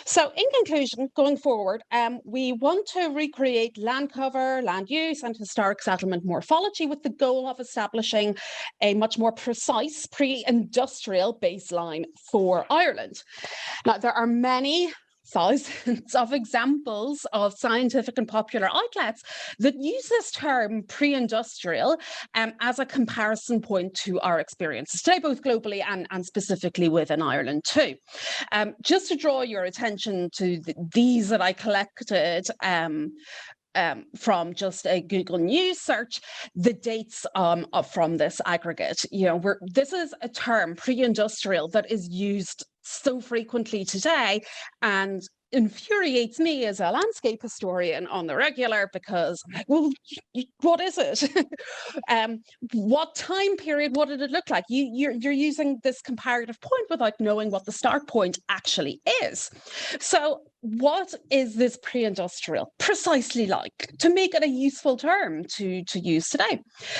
So in conclusion, going forward, we want to recreate land cover, land use, and historic settlement morphology with the goal of establishing a much more precise pre-industrial baseline for Ireland. Now, there are many thousands of examples of scientific and popular outlets that use this term pre-industrial as a comparison point to our experiences today, both globally and specifically within Ireland too. Just to draw your attention to these that I collected from just a Google News search, the dates from this aggregate. This is a term, pre-industrial, that is used so frequently today and infuriates me as a landscape historian on the regular, because I'm like, well, what is it? What time period? What did it look like? You're using this comparative point without knowing what the start point actually is. So what is this pre-industrial precisely like, to make it a useful term to use today?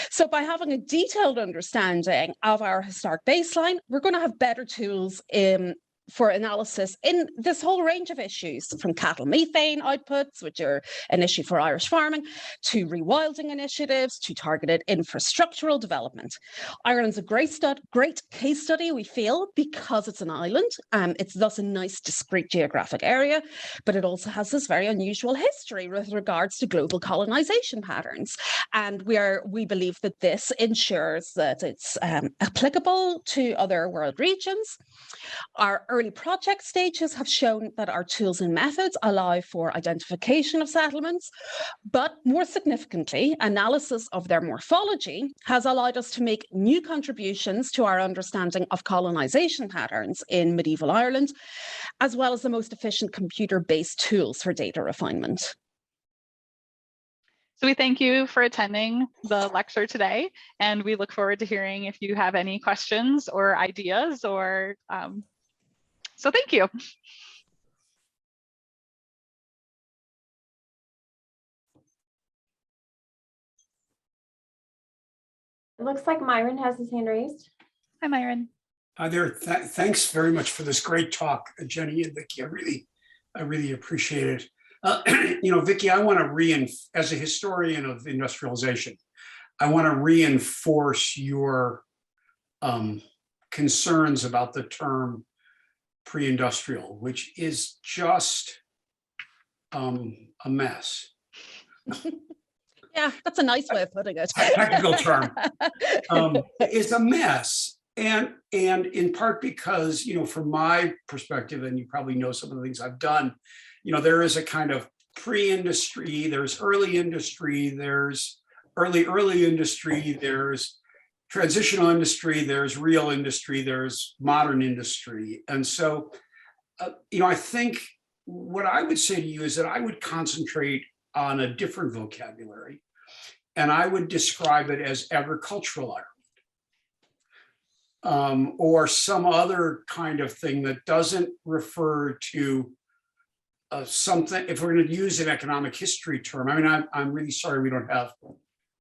So by having a detailed understanding of our historic baseline, we're going to have better tools in for analysis in this whole range of issues, from cattle methane outputs, which are an issue for Irish farming, to rewilding initiatives, to targeted infrastructural development. Ireland's a great case study, we feel, because it's an island. It's thus a nice, discrete geographic area, but it also has this very unusual history with regards to global colonization patterns. And we believe that this ensures that it's applicable to other world regions. Our early project stages have shown that our tools and methods allow for identification of settlements, but more significantly, analysis of their morphology has allowed us to make new contributions to our understanding of colonization patterns in medieval Ireland, as well as the most efficient computer-based tools for data refinement. So we thank you for attending the lecture today, and we look forward to hearing if you have any questions or ideas, or so thank you. It looks like Myron has his hand raised. Hi, Myron. Hi there. Thanks very much for this great talk, Jenny and Vicky. I really appreciate it. Vicky, I want to as a historian of industrialization, I want to reinforce your concerns about the term pre-industrial, which is just a mess. Yeah, that's a nice way of putting it. Technical term. It's a mess. And in part because, from my perspective, and you probably know some of the things I've done, there is a kind of pre-industry, there's early industry, there's early industry, there's transitional industry, there's real industry, there's modern industry. And so, I think what I would say to you is that I would concentrate on a different vocabulary, and I would describe it as agricultural Ireland, or some other kind of thing that doesn't refer to something. If we're going to use an economic history term, I mean, I'm really sorry we don't have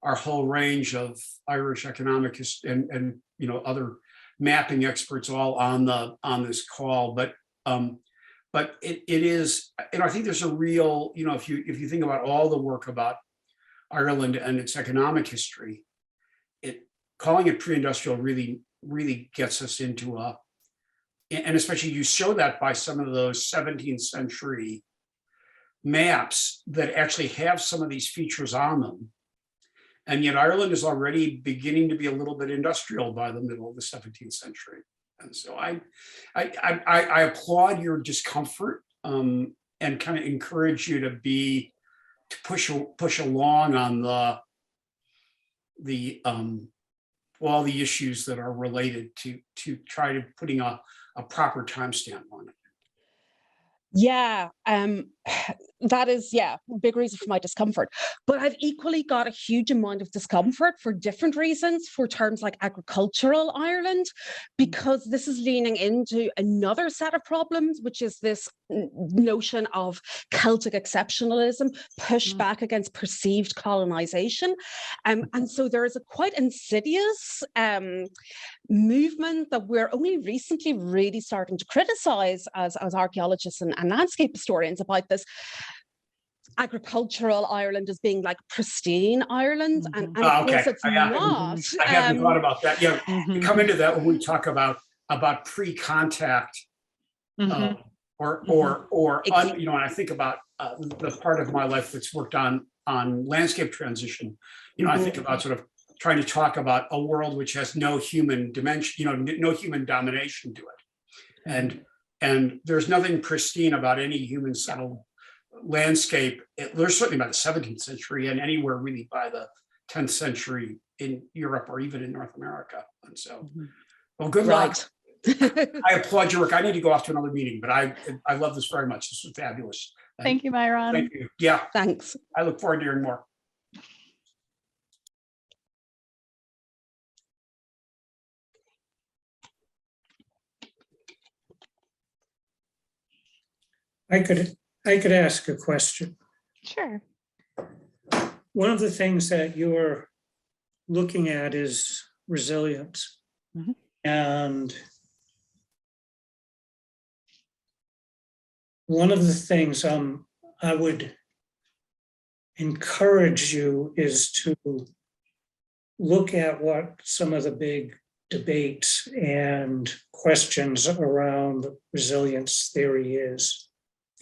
our whole range of Irish economics and other mapping experts all on this call, but it is, and I think there's a real, if you think about all the work about Ireland and its economic history, calling it pre-industrial really gets us into and especially you show that by some of those 17th century maps that actually have some of these features on them. And yet Ireland is already beginning to be a little bit industrial by the middle of the 17th century. And so I applaud your discomfort, and kind of encourage you to push along on all the issues that are related to try to putting a proper timestamp on it. Yeah, that is, a big reason for my discomfort. But I've equally got a huge amount of discomfort for different reasons for terms like agricultural Ireland, because this is leaning into another set of problems, which is this notion of Celtic exceptionalism pushed back against perceived colonization. And so there is a quite insidious movement that we're only recently really starting to criticize as archaeologists and landscape historians about this agricultural Ireland as being like pristine Ireland, and of course it's not. I haven't thought about that. We come into that when we talk about pre-contact, or when I think about the part of my life that's worked on landscape transition, I think about sort of trying to talk about a world which has no human dimension, no human domination to it, and there's nothing pristine about any human settled landscape. There's certainly by the 17th century and anywhere really by the 10th century in Europe or even in North America. And so, well, good luck. I applaud your work. I need to go off to another meeting, but I love this very much. This was fabulous. Thank you, Myron. Thank you. Yeah. Thanks. I look forward to hearing more. I could ask a question. Sure. One of the things that you're looking at is resilience. And one of the things I would encourage you is to look at what some of the big debates and questions around resilience theory is,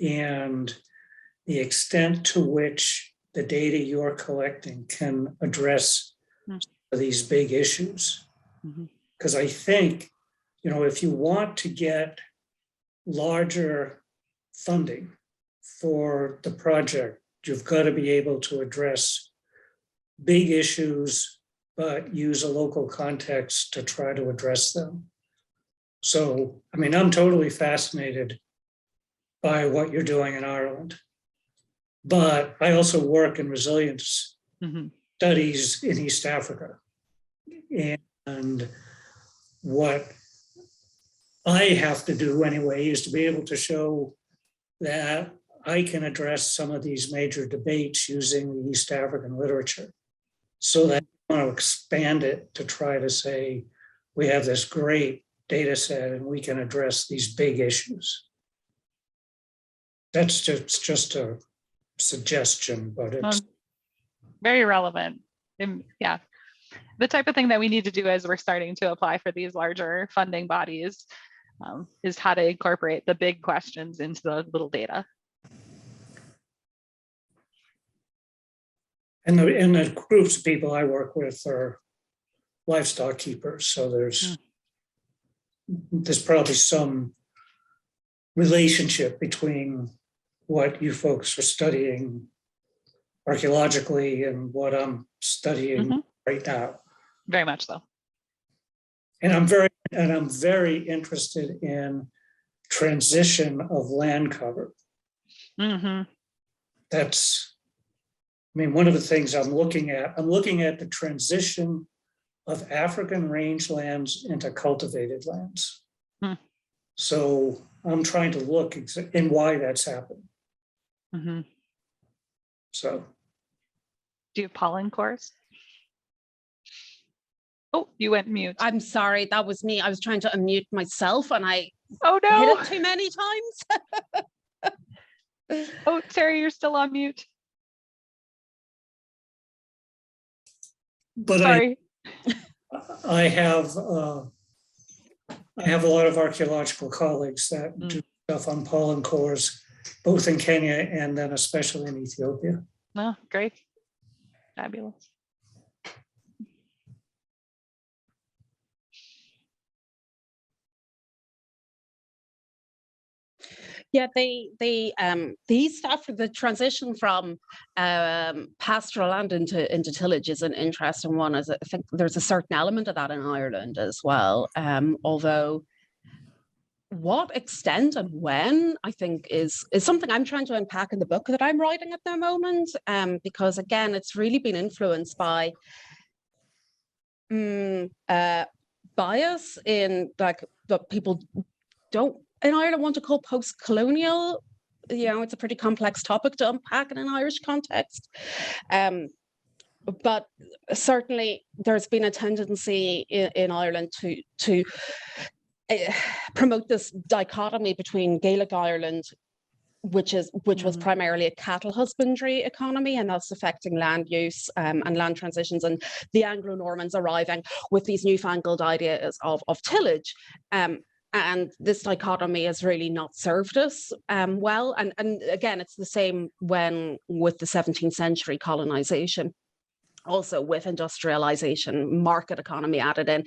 and the extent to which the data you're collecting can address these big issues. Because I think, if you want to get larger funding for the project, you've got to be able to address big issues, but use a local context to try to address them. So, I'm totally fascinated by what you're doing in Ireland, but I also work in resilience studies in East Africa. And what I have to do anyway is to be able to show that I can address some of these major debates using the East African literature, so that I want to expand it to try to say, we have this great data set and we can address these big issues. That's just a suggestion, but it's very relevant. Yeah. The type of thing that we need to do as we're starting to apply for these larger funding bodies is how to incorporate the big questions into the little data. And the groups of people I work with are livestock keepers, so there's probably some relationship between what you folks are studying archaeologically and what I'm studying right now. Very much so. And I'm very interested in transition of land cover. That's, one of the things I'm looking at the transition of African rangelands into cultivated lands. So I'm trying to look in why that's happened. So. Do you have pollen cores? Oh, you went mute. I'm sorry, that was me. I was trying to unmute myself and I hit it too many times. Oh, Terry, you're still on mute. But sorry. I have a lot of archaeological colleagues that do stuff on pollen cores, both in Kenya and then especially in Ethiopia. Oh, great. Fabulous. Yeah, these stuff, the transition from pastoral land into tillage is an interesting one. As I think there's a certain element of that in Ireland as well. Although what extent and when, I think is something I'm trying to unpack in the book that I'm writing at the moment. Because again, it's really been influenced by bias in like that people don't in Ireland want to call post-colonial. It's a pretty complex topic to unpack in an Irish context. But certainly there's been a tendency in Ireland to promote this dichotomy between Gaelic Ireland, which was primarily a cattle husbandry economy, and that's affecting land use and land transitions, and the Anglo-Normans arriving with these newfangled ideas of tillage. And this dichotomy has really not served us well. And again, it's the same with the 17th century colonization, also with industrialization, market economy added in.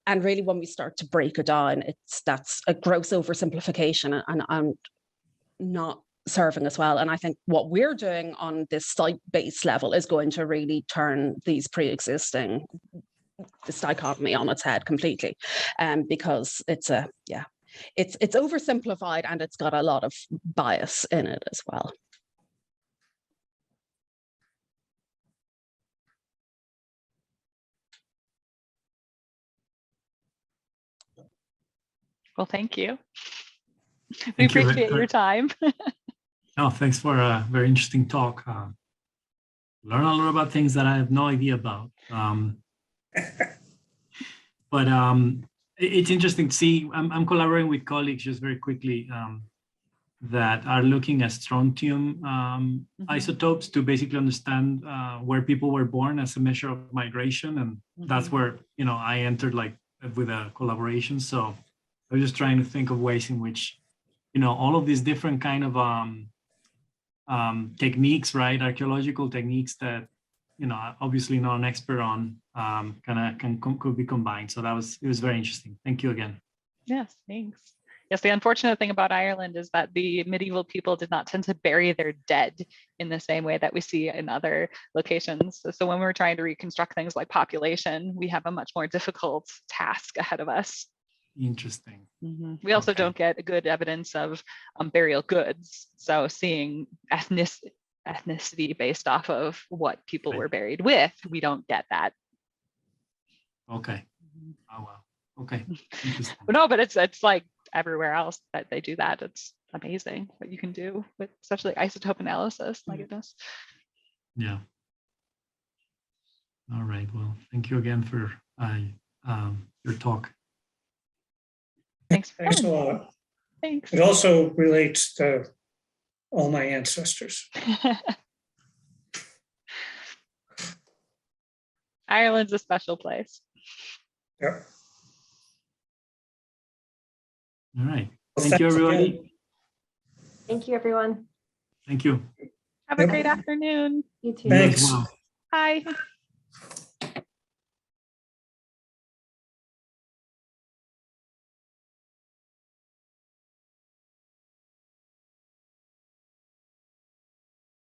And really, when we start to break it down, that's a gross oversimplification and not serving us well. And I think what we're doing on this site-based level is going to really turn this dichotomy on its head completely, because it's oversimplified and it's got a lot of bias in it as well. Well, thank you. We appreciate your time. No, thanks for a very interesting talk. Learn a lot about things that I have no idea about. But it's interesting to see. I'm collaborating with colleagues just very quickly that are looking at strontium isotopes to basically understand where people were born as a measure of migration. And that's where, I entered like with a collaboration. So I was just trying to think of ways in which, all of these different kind of techniques, right? Archaeological techniques that, obviously not an expert on, could be combined. So it was very interesting. Thank you again. Yes, thanks. Yes, the unfortunate thing about Ireland is that the medieval people did not tend to bury their dead in the same way that we see in other locations. So when we're trying to reconstruct things like population, we have a much more difficult task ahead of us. Interesting. We also don't get good evidence of burial goods. So seeing ethnicity based off of what people were buried with, we don't get that. Okay. Oh, wow. Okay. No, but it's like everywhere else that they do that. It's amazing what you can do with such like isotope analysis. My goodness. Yeah. All right. Well, thank you again for your talk. Thanks. Thanks a lot. Thanks. It also relates to all my ancestors. Ireland's a special place. Yeah. All right. Well, Thank you, thanks everybody. again. Thank you, everyone. Thank you. Have a great afternoon. You too. Thanks. You as well. Bye.